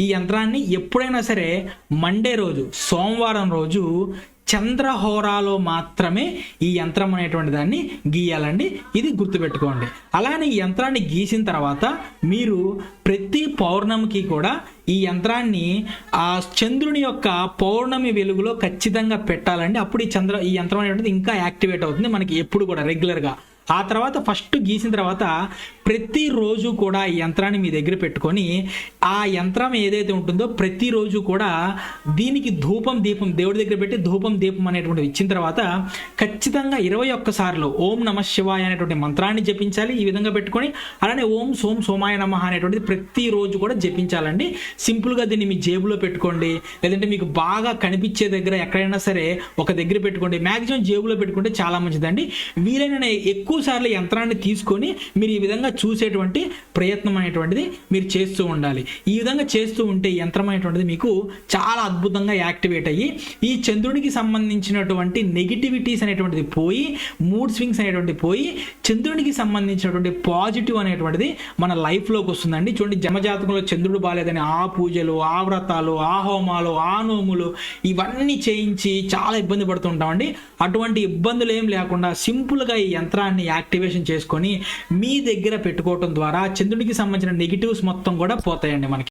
ఈ యంత్రాన్ని ఎప్పుడైనా సరే మండే రోజు, సోమవారం రోజు చంద్రహోరాలో మాత్రమే ఈ యంత్రం అనేటువంటి దాన్ని గీయాలండి. ఇది గుర్తుపెట్టుకోండి. అలానే ఈ యంత్రాన్ని గీసిన తర్వాత మీరు ప్రతి పౌర్ణమికి కూడా ఈ యంత్రాన్ని ఆ చంద్రుని యొక్క పౌర్ణమి వెలుగులో ఖచ్చితంగా పెట్టాలండి. అప్పుడు ఈ యంత్రం అనేటువంటిది ఇంకా యాక్టివేట్ అవుతుంది మనకి ఎప్పుడు కూడా రెగ్యులర్గా. ఆ తర్వాత ఫస్ట్ గీసిన తర్వాత ప్రతిరోజు కూడా ఈ యంత్రాన్ని మీ దగ్గర పెట్టుకొని ఆ యంత్రం ఏదైతే ఉంటుందో ప్రతిరోజు కూడా దీనికి ధూపం దీపం దేవుడి దగ్గర పెట్టి ధూపం దీపం అనేటువంటిది ఇచ్చిన తర్వాత ఖచ్చితంగా 21 సార్లు ఓం నమః శివాయ అనేటువంటి మంత్రాన్ని జపించాలి. ఈ విధంగా పెట్టుకొని అలానే ఓం సోం సోమాయ నమః అనేటువంటిది ప్రతిరోజు కూడా జపించాలండి. సింపుల్గా దీన్ని మీ జేబులో పెట్టుకోండి, లేదంటే మీకు బాగా కనిపించే దగ్గర ఎక్కడైనా సరే ఒక దగ్గర పెట్టుకోండి. మ్యాక్సిమం జేబులో పెట్టుకుంటే చాలా మంచిదండి. వీలైన ఎక్కువ సార్లు యంత్రాన్ని తీసుకొని మీరు ఈ విధంగా చూసేటువంటి ప్రయత్నం అనేటువంటిది మీరు చేస్తూ ఉండాలి. ఈ విధంగా చేస్తూ ఉంటే ఈ యంత్రం అనేటువంటిది మీకు చాలా అద్భుతంగా యాక్టివేట్ అయ్యి ఈ చంద్రుడికి సంబంధించినటువంటి నెగిటివిటీస్ అనేటువంటిది పోయి, మూడ్ స్వింగ్స్ అనేటువంటిది పోయి, చంద్రుడికి సంబంధించినటువంటి పాజిటివ్ అనేటువంటిది మన లైఫ్లోకి వస్తుందండి. చూడండి, జన్మజాతకంలో చంద్రుడు బాగాలేదని ఆ పూజలు, ఆ వ్రతాలు, ఆ హోమాలు, ఆ నోములు ఇవన్నీ చేయించి చాలా ఇబ్బంది పడుతుంటామండి. అటువంటి ఇబ్బందులు ఏం లేకుండా సింపుల్గా ఈ యంత్రాన్ని యాక్టివేషన్ చేసుకొని మీ దగ్గర పెట్టుకోవటం ద్వారా చంద్రుడికి సంబంధించిన నెగిటివ్స్ మొత్తం కూడా పోతాయండి మనకి.